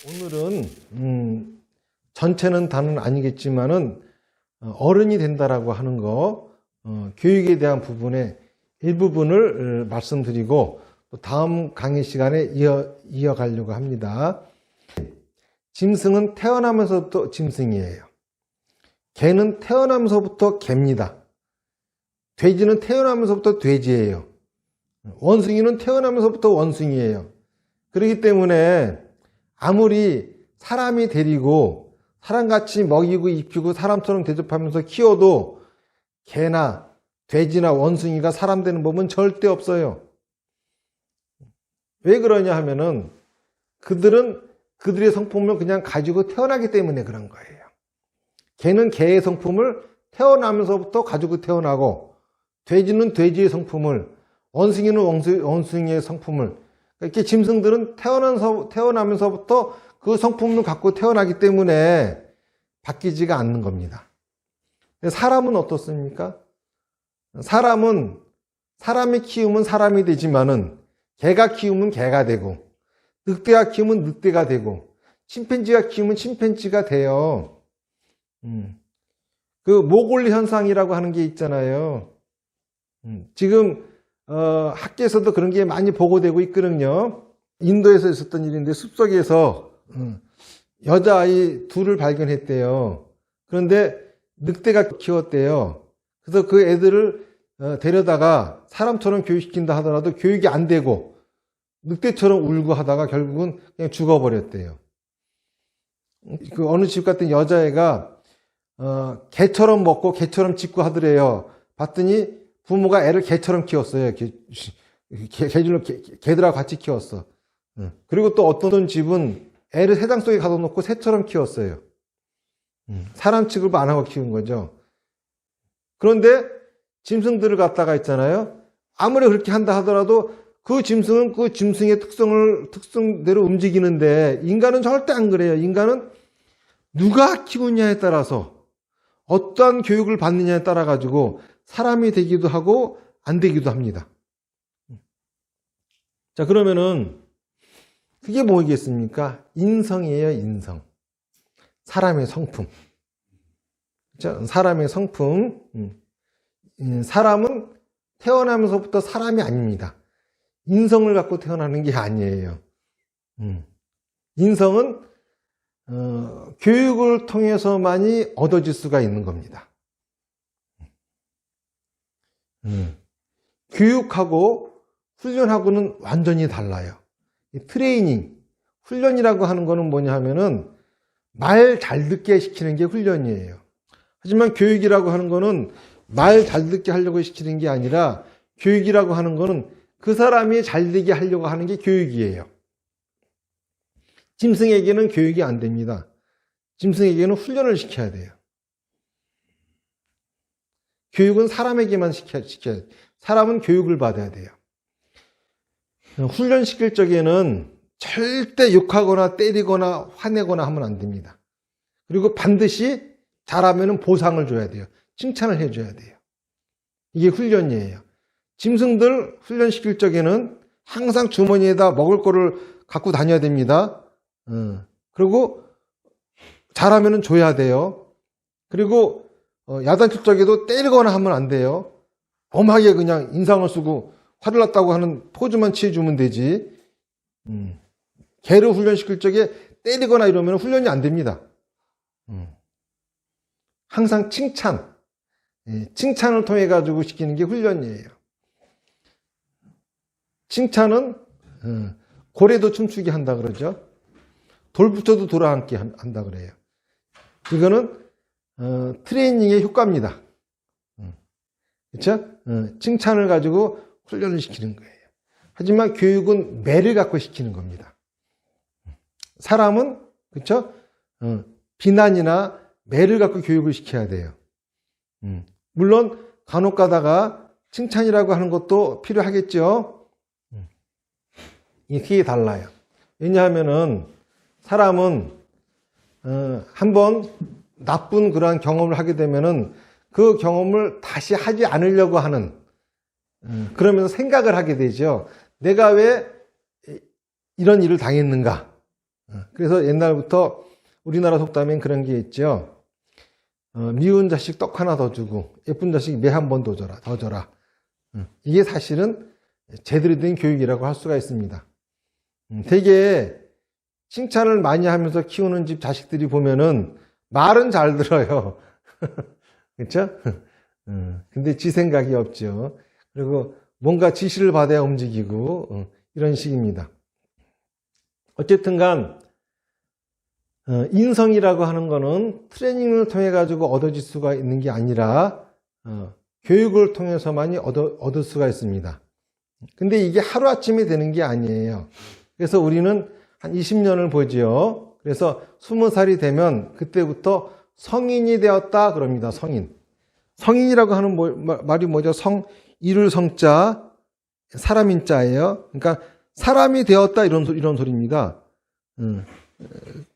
오늘은 전체는 다는 아니겠지만은 어른이 된다라고 하는 거 교육에 대한 부분의 일부분을 말씀드리고 또 다음 강의 시간에 이어가려고 합니다. 짐승은 태어나면서부터 짐승이에요. 개는 태어나면서부터 개입니다. 돼지는 태어나면서부터 돼지예요. 원숭이는 태어나면서부터 원숭이예요. 그렇기 때문에 아무리 사람이 데리고 사람같이 먹이고 입히고 사람처럼 대접하면서 키워도 개나 돼지나 원숭이가 사람 되는 법은 절대 없어요. 왜 그러냐 하면은 그들은 그들의 성품을 그냥 가지고 태어나기 때문에 그런 거예요. 개는 개의 성품을 태어나면서부터 가지고 태어나고, 돼지는 돼지의 성품을, 원숭이는 원숭이의 성품을, 이렇게 짐승들은 태어나면서부터 그 성품을 갖고 태어나기 때문에 바뀌지가 않는 겁니다. 사람은 어떻습니까? 사람은 사람이 키우면 사람이 되지만은 개가 키우면 개가 되고, 늑대가 키우면 늑대가 되고, 침팬지가 키우면 침팬지가 돼요. 그 모골리 현상이라고 하는 게 있잖아요. 지금 학계에서도 그런 게 많이 보고되고 있거든요. 인도에서 있었던 일인데 숲속에서 여자아이 둘을 발견했대요. 그런데 늑대가 키웠대요. 그래서 그 애들을 데려다가 사람처럼 교육시킨다 하더라도 교육이 안 되고 늑대처럼 울고 하다가 결국은 그냥 죽어버렸대요. 그 어느 집 같은 여자애가 개처럼 먹고 개처럼 짖고 하더래요. 봤더니 부모가 애를 개처럼 키웠어요. 개들하고 같이 키웠어. 그리고 또 어떤 집은 애를 새장 속에 가둬놓고 새처럼 키웠어요. 사람 취급을 안 하고 키운 거죠. 그런데 짐승들을 갖다가 있잖아요. 아무리 그렇게 한다 하더라도 그 짐승은 그 짐승의 특성대로 움직이는데 인간은 절대 안 그래요. 인간은 누가 키우냐에 따라서 어떠한 교육을 받느냐에 따라 가지고 사람이 되기도 하고 안 되기도 합니다. 자, 그러면은 그게 뭐겠습니까? 인성이에요, 인성. 사람의 성품. 그렇죠? 사람의 성품. 사람은 태어나면서부터 사람이 아닙니다. 인성을 갖고 태어나는 게 아니에요. 인성은 교육을 통해서만이 얻어질 수가 있는 겁니다. 교육하고 훈련하고는 완전히 달라요. 트레이닝, 훈련이라고 하는 거는 뭐냐 하면은 말 잘 듣게 시키는 게 훈련이에요. 하지만 교육이라고 하는 거는 말 잘 듣게 하려고 시키는 게 아니라, 교육이라고 하는 거는 그 사람이 잘 되게 하려고 하는 게 교육이에요. 짐승에게는 교육이 안 됩니다. 짐승에게는 훈련을 시켜야 돼요. 교육은 사람에게만 시켜야 돼요. 사람은 교육을 받아야 돼요. 훈련시킬 적에는 절대 욕하거나 때리거나 화내거나 하면 안 됩니다. 그리고 반드시 잘하면 보상을 줘야 돼요. 칭찬을 해줘야 돼요. 이게 훈련이에요. 짐승들 훈련시킬 적에는 항상 주머니에다 먹을 거를 갖고 다녀야 됩니다. 그리고 잘하면 줘야 돼요. 그리고 야단칠 적에도 때리거나 하면 안 돼요. 엄하게 그냥 인상을 쓰고 화를 났다고 하는 포즈만 취해주면 되지. 개를 훈련시킬 적에 때리거나 이러면 훈련이 안 됩니다. 항상 칭찬을 통해 가지고 시키는 게 훈련이에요. 칭찬은 고래도 춤추게 한다 그러죠. 돌 붙여도 돌아앉게 한다 그래요. 이거는 트레이닝의 효과입니다. 그렇죠? 칭찬을 가지고 훈련을 시키는 거예요. 하지만 교육은 매를 갖고 시키는 겁니다. 사람은 그렇죠? 비난이나 매를 갖고 교육을 시켜야 돼요. 물론 간혹 가다가 칭찬이라고 하는 것도 필요하겠죠. 이게 달라요. 왜냐하면은 사람은 한번 나쁜 그러한 경험을 하게 되면은 그 경험을 다시 하지 않으려고 하는, 그러면서 생각을 하게 되죠. 내가 왜 이런 일을 당했는가? 그래서 옛날부터 우리나라 속담엔 그런 게 있죠. 미운 자식 떡 하나 더 주고 예쁜 자식 매 한 번 더 줘라. 이게 사실은 제대로 된 교육이라고 할 수가 있습니다. 되게 칭찬을 많이 하면서 키우는 집 자식들이 보면은 말은 잘 들어요. 그렇죠? 근데 지 생각이 없죠. 그리고 뭔가 지시를 받아야 움직이고 이런 식입니다. 어쨌든 간 인성이라고 하는 거는 트레이닝을 통해 가지고 얻어질 수가 있는 게 아니라 교육을 통해서만이 얻을 수가 있습니다. 근데 이게 하루아침에 되는 게 아니에요. 그래서 우리는 한 20년을 보죠. 그래서 20살이 되면 그때부터 성인이 되었다 그럽니다. 성인이라고 하는 말이 뭐죠? 이룰 성자, 사람인 자예요. 그러니까 사람이 되었다 이런 소리입니다.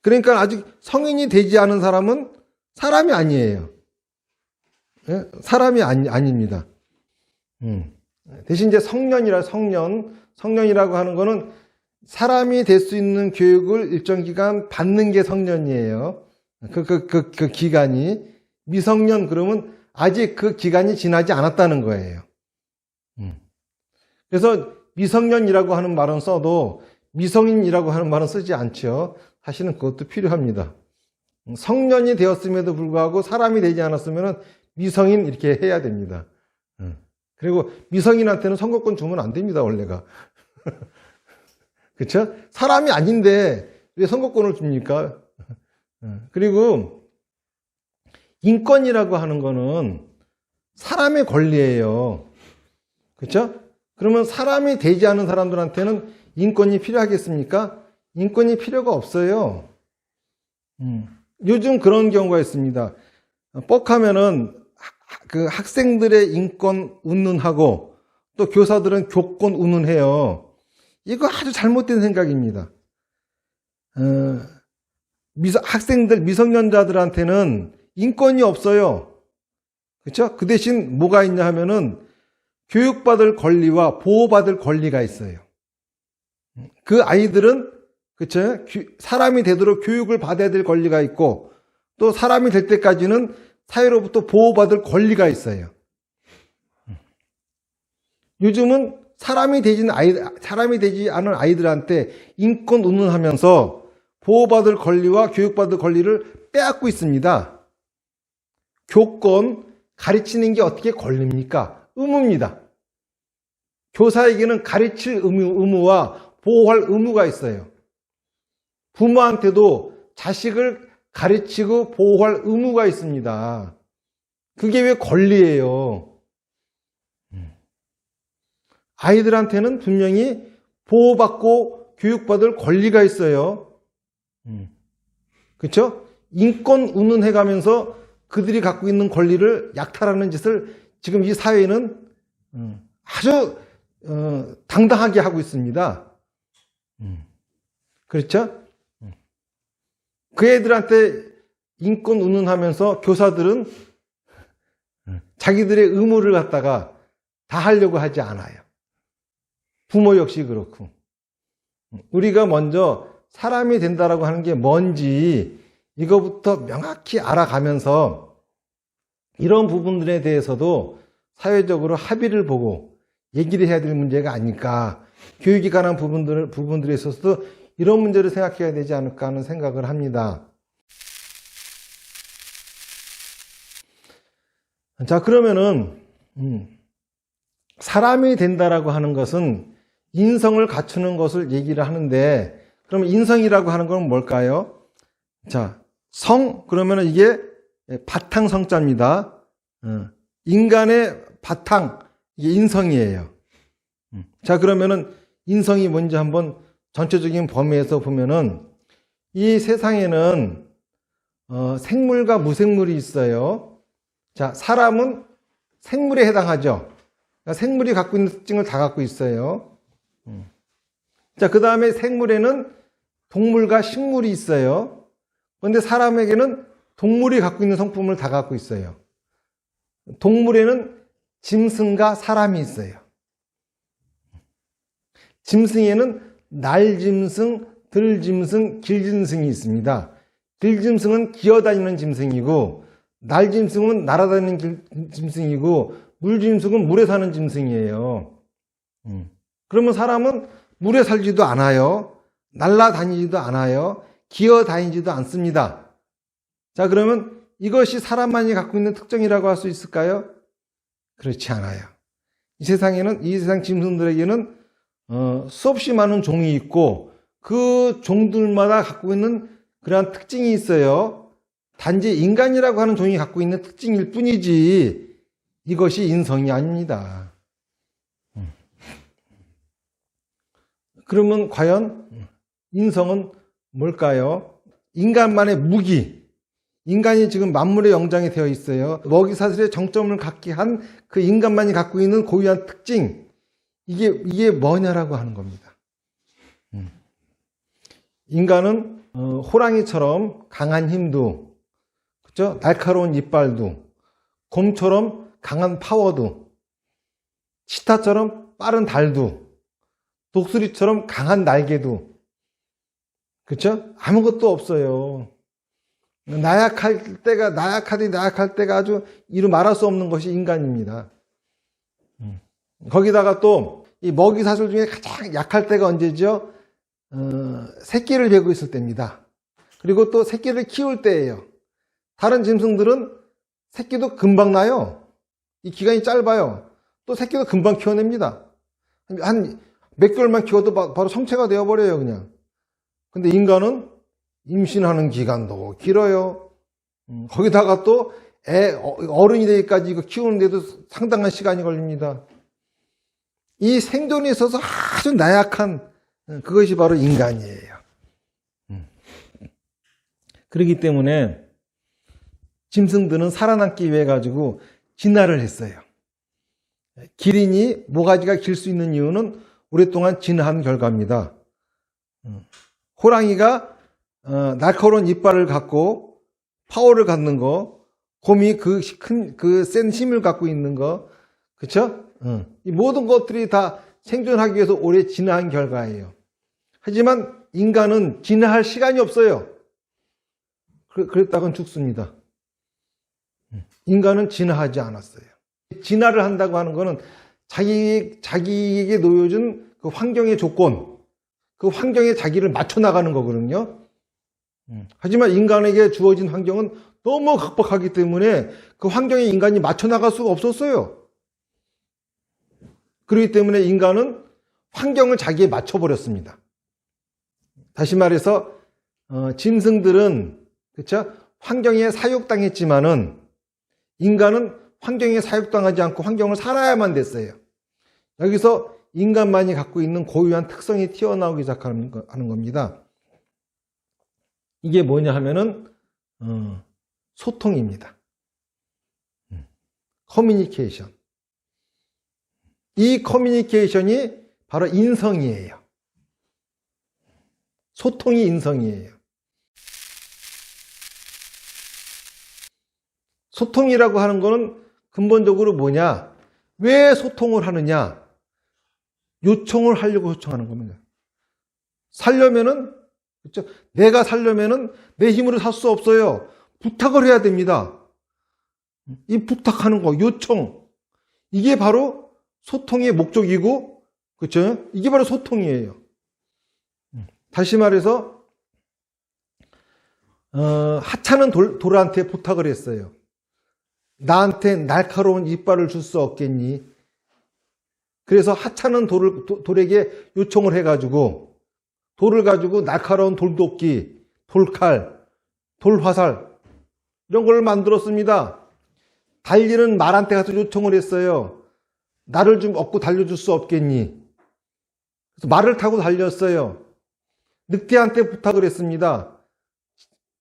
그러니까 아직 성인이 되지 않은 사람은 사람이 아니에요. 사람이 아닙니다. 대신 이제 성년이라고 하는 거는 사람이 될 수 있는 교육을 일정 기간 받는 게 성년이에요. 그 기간이. 미성년 그러면 아직 그 기간이 지나지 않았다는 거예요. 그래서 미성년이라고 하는 말은 써도 미성인이라고 하는 말은 쓰지 않죠. 사실은 그것도 필요합니다. 성년이 되었음에도 불구하고 사람이 되지 않았으면 미성인 이렇게 해야 됩니다. 그리고 미성인한테는 선거권 주면 안 됩니다, 원래가. 그렇죠? 사람이 아닌데 왜 선거권을 줍니까? 그리고 인권이라고 하는 거는 사람의 권리예요. 그렇죠? 그러면 사람이 되지 않은 사람들한테는 인권이 필요하겠습니까? 인권이 필요가 없어요. 요즘 그런 경우가 있습니다. 뻑하면은 그 학생들의 인권 운운하고 또 교사들은 교권 운운해요. 이거 아주 잘못된 생각입니다. 학생들, 미성년자들한테는 인권이 없어요. 그렇죠? 그 대신 뭐가 있냐 하면은 교육받을 권리와 보호받을 권리가 있어요. 그 아이들은 그렇죠? 사람이 되도록 교육을 받아야 될 권리가 있고 또 사람이 될 때까지는 사회로부터 보호받을 권리가 있어요. 요즘은 사람이 되지 않은 아이들한테 인권 운운하면서 보호받을 권리와 교육받을 권리를 빼앗고 있습니다. 교권, 가르치는 게 어떻게 권리입니까? 의무입니다. 교사에게는 가르칠 의무와 보호할 의무가 있어요. 부모한테도 자식을 가르치고 보호할 의무가 있습니다. 그게 왜 권리예요? 아이들한테는 분명히 보호받고 교육받을 권리가 있어요. 그렇죠? 인권 운운해가면서 그들이 갖고 있는 권리를 약탈하는 짓을 지금 이 사회는 아주 당당하게 하고 있습니다. 그렇죠? 그 애들한테 인권 운운하면서 교사들은 자기들의 의무를 갖다가 다 하려고 하지 않아요. 부모 역시 그렇고. 우리가 먼저 사람이 된다라고 하는 게 뭔지 이거부터 명확히 알아가면서 이런 부분들에 대해서도 사회적으로 합의를 보고 얘기를 해야 될 문제가 아닐까. 교육에 관한 부분들에 있어서도 이런 문제를 생각해야 되지 않을까 하는 생각을 합니다. 자, 그러면은 사람이 된다라고 하는 것은 인성을 갖추는 것을 얘기를 하는데 그러면 인성이라고 하는 건 뭘까요? 자, 그러면은 이게 바탕 성자입니다. 인간의 바탕, 이게 인성이에요. 자, 그러면은 인성이 뭔지 한번 전체적인 범위에서 보면은 이 세상에는 생물과 무생물이 있어요. 자, 사람은 생물에 해당하죠. 그러니까 생물이 갖고 있는 특징을 다 갖고 있어요. 자, 그 다음에 생물에는 동물과 식물이 있어요. 그런데 사람에게는 동물이 갖고 있는 성품을 다 갖고 있어요. 동물에는 짐승과 사람이 있어요. 짐승에는 날짐승, 들짐승, 길짐승이 있습니다. 들짐승은 기어다니는 짐승이고, 날짐승은 날아다니는 짐승이고, 물짐승은 물에 사는 짐승이에요. 그러면 사람은 물에 살지도 않아요. 날아다니지도 않아요. 기어다니지도 않습니다. 자, 그러면 이것이 사람만이 갖고 있는 특징이라고 할 수 있을까요? 그렇지 않아요. 이 세상 짐승들에게는 수없이 많은 종이 있고 그 종들마다 갖고 있는 그러한 특징이 있어요. 단지 인간이라고 하는 종이 갖고 있는 특징일 뿐이지 이것이 인성이 아닙니다. 그러면 과연 인성은 뭘까요? 인간만의 무기, 인간이 지금 만물의 영장이 되어 있어요. 먹이사슬의 정점을 갖게 한 그 인간만이 갖고 있는 고유한 특징, 이게 뭐냐라고 하는 겁니다. 인간은 호랑이처럼 강한 힘도, 그렇죠? 날카로운 이빨도, 곰처럼 강한 파워도, 치타처럼 빠른 달도, 독수리처럼 강한 날개도, 그렇죠? 아무것도 없어요. 나약할 때가 아주 이루 말할 수 없는 것이 인간입니다. 거기다가 또 이 먹이 사슬 중에 가장 약할 때가 언제죠? 새끼를 베고 있을 때입니다. 그리고 또 새끼를 키울 때예요. 다른 짐승들은 새끼도 금방 나요. 이 기간이 짧아요. 또 새끼도 금방 키워냅니다. 한 몇 개월만 키워도 바로 성체가 되어버려요, 그냥. 근데 인간은 임신하는 기간도 길어요. 거기다가 또 어른이 되기까지 이거 키우는데도 상당한 시간이 걸립니다. 이 생존에 있어서 아주 나약한 그것이 바로 인간이에요. 그렇기 때문에 짐승들은 살아남기 위해 가지고 진화를 했어요. 기린이 모가지가 길 수 있는 이유는 오랫동안 진화한 결과입니다. 호랑이가 날카로운 이빨을 갖고 파워를 갖는 거, 곰이 그 센 힘을 갖고 있는 거, 그쵸? 이 모든 것들이 다 생존하기 위해서 오래 진화한 결과예요. 하지만 인간은 진화할 시간이 없어요. 그랬다간 죽습니다. 인간은 진화하지 않았어요. 진화를 한다고 하는 것은 자기에게 놓여진 그 환경의 조건, 그 환경에 자기를 맞춰 나가는 거거든요. 하지만 인간에게 주어진 환경은 너무 각박하기 때문에 그 환경에 인간이 맞춰 나갈 수가 없었어요. 그렇기 때문에 인간은 환경을 자기에 맞춰버렸습니다. 다시 말해서 짐승들은 그렇죠? 환경에 사육당했지만은 인간은 환경에 사육당하지 않고 환경을 살아야만 됐어요. 여기서 인간만이 갖고 있는 고유한 특성이 튀어나오기 시작하는 겁니다. 이게 뭐냐 하면은 소통입니다. 커뮤니케이션. 이 커뮤니케이션이 바로 인성이에요. 소통이 인성이에요. 소통이라고 하는 거는 근본적으로 뭐냐? 왜 소통을 하느냐? 요청을 하려고 요청하는 겁니다. 살려면은, 그렇죠? 내가 살려면은 내 힘으로 살 수 없어요. 부탁을 해야 됩니다. 이 부탁하는 거, 요청. 이게 바로 소통의 목적이고, 그렇죠? 이게 바로 소통이에요. 다시 말해서, 하찮은 돌한테 부탁을 했어요. 나한테 날카로운 이빨을 줄 수 없겠니? 그래서 하찮은 돌에게 요청을 해가지고 돌을 가지고 날카로운 돌도끼, 돌칼, 돌화살 이런 걸 만들었습니다. 달리는 말한테 가서 요청을 했어요. 나를 좀 얻고 달려줄 수 없겠니? 그래서 말을 타고 달렸어요. 늑대한테 부탁을 했습니다.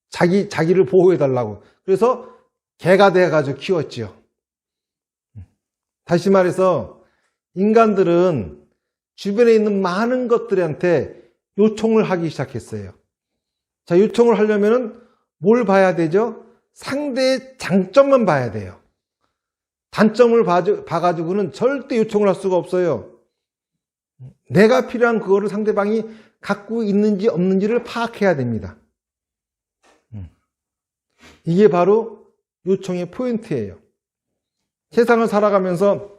자기를 보호해달라고. 그래서 개가 돼가지고 키웠죠. 다시 말해서 인간들은 주변에 있는 많은 것들한테 요청을 하기 시작했어요. 자, 요청을 하려면 뭘 봐야 되죠? 상대의 장점만 봐야 돼요. 단점을 봐가지고는 절대 요청을 할 수가 없어요. 내가 필요한 그거를 상대방이 갖고 있는지 없는지를 파악해야 됩니다. 이게 바로 요청의 포인트예요. 세상을 살아가면서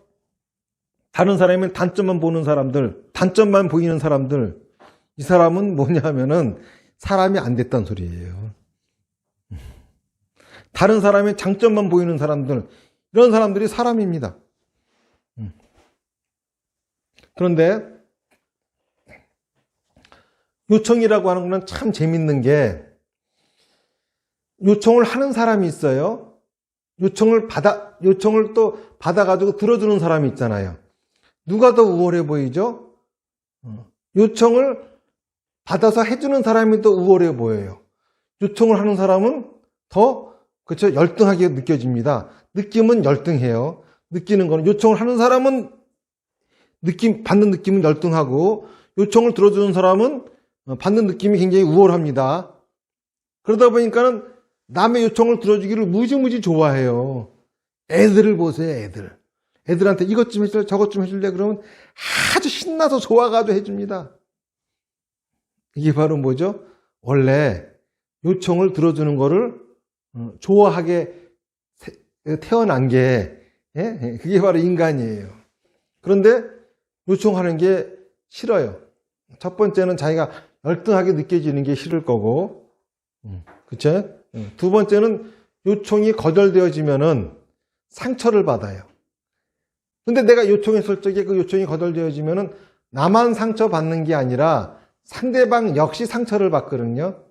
다른 사람은 단점만 보는 사람들, 단점만 보이는 사람들, 이 사람은 뭐냐 하면은 사람이 안 됐단 소리예요. 다른 사람의 장점만 보이는 사람들, 이런 사람들이 사람입니다. 그런데 요청이라고 하는 거는 참 재밌는 게, 요청을 하는 사람이 있어요. 요청을 또 받아가지고 들어주는 사람이 있잖아요. 누가 더 우월해 보이죠? 요청을 받아서 해주는 사람이 더 우월해 보여요. 요청을 하는 사람은 더, 그렇죠, 열등하게 느껴집니다. 느낌은 열등해요. 느끼는 거는, 요청을 하는 사람은 받는 느낌은 열등하고, 요청을 들어주는 사람은 받는 느낌이 굉장히 우월합니다. 그러다 보니까는 남의 요청을 들어주기를 무지무지 좋아해요. 애들을 보세요, 애들. 애들한테 이것 좀 해줄래, 저것 좀 해줄래? 그러면 아주 신나서 좋아가지고 해줍니다. 이게 바로 뭐죠? 원래 요청을 들어주는 거를 좋아하게 태어난 게, 그게 바로 인간이에요. 그런데 요청하는 게 싫어요. 첫 번째는 자기가 열등하게 느껴지는 게 싫을 거고, 그쵸? 두 번째는 요청이 거절되어지면은 상처를 받아요. 근데 내가 요청했을 적에 그 요청이 거절되어지면은 나만 상처받는 게 아니라 상대방 역시 상처를 받거든요.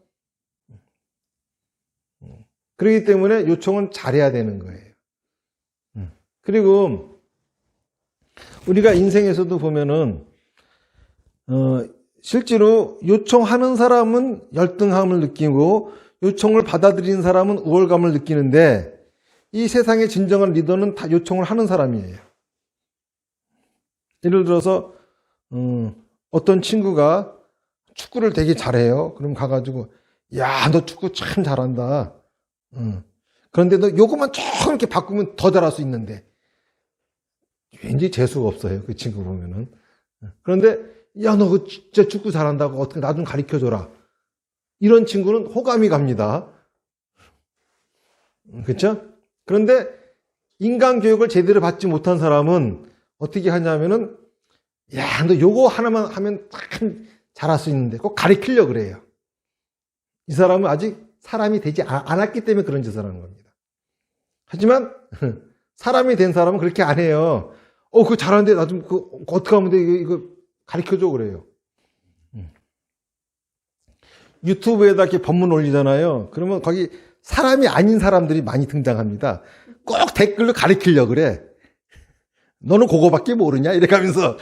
그렇기 때문에 요청은 잘해야 되는 거예요. 그리고 우리가 인생에서도 보면은 실제로 요청하는 사람은 열등함을 느끼고 요청을 받아들이는 사람은 우월감을 느끼는데, 이 세상의 진정한 리더는 다 요청을 하는 사람이에요. 예를 들어서 어떤 친구가 축구를 되게 잘해요. 그럼 가가지고, 야, 너 축구 참 잘한다. 그런데 너 요것만 조금 이렇게 바꾸면 더 잘할 수 있는데, 왠지 재수가 없어요, 그 친구 보면은. 그런데 야, 너 그 진짜 축구 잘한다고 어떻게 나 좀 가르쳐줘라. 이런 친구는 호감이 갑니다. 그렇죠? 그런데 인간 교육을 제대로 받지 못한 사람은 어떻게 하냐면은, 야, 너 요거 하나만 하면 참 잘할 수 있는데 꼭 가르치려고 그래요. 이 사람은 아직 사람이 되지 않았기 때문에 그런 짓을 하는 겁니다. 하지만 사람이 된 사람은 그렇게 안 해요. 그거 잘하는데 나 좀 어떻게 하면 돼? 이거 가르쳐줘 그래요. 유튜브에다 이렇게 법문 올리잖아요. 그러면 거기 사람이 아닌 사람들이 많이 등장합니다. 꼭 댓글로 가르치려고 그래. 너는 그거밖에 모르냐? 이렇게 하면서.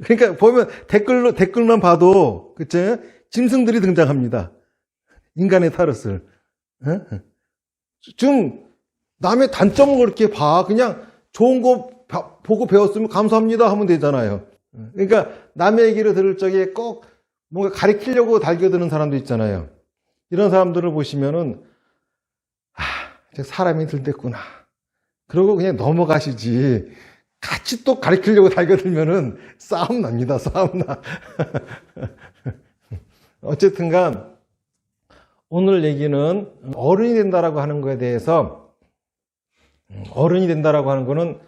그러니까 보면 댓글만 봐도, 그쵸? 짐승들이 등장합니다. 인간의 타릇을. 좀 남의 단점을 그렇게 봐. 그냥 좋은 거 보고 배웠으면 감사합니다 하면 되잖아요. 그러니까 남의 얘기를 들을 적에 꼭 뭔가 가르치려고 달겨드는 사람도 있잖아요. 이런 사람들을 보시면은, 사람이 들댔구나. 그러고 그냥 넘어가시지. 같이 또 가르치려고 달겨들면은 싸움 납니다. 싸움 나. 어쨌든간 오늘 얘기는 어른이 된다라고 하는 거에 대해서, 어른이 된다라고 하는 거는,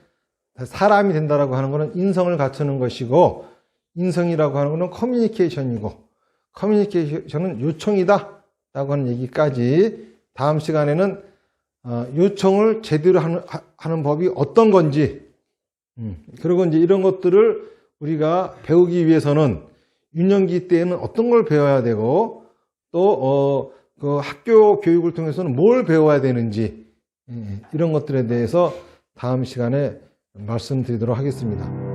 사람이 된다라고 하는 거는 인성을 갖추는 것이고, 인성이라고 하는 거는 커뮤니케이션이고, 커뮤니케이션은 요청이다 라고 하는 얘기까지, 다음 시간에는 요청을 제대로 하는 법이 어떤 건지, 그리고 이제 이런 것들을 우리가 배우기 위해서는 유년기 때에는 어떤 걸 배워야 되고, 또 그 학교 교육을 통해서는 뭘 배워야 되는지, 이런 것들에 대해서 다음 시간에 말씀드리도록 하겠습니다.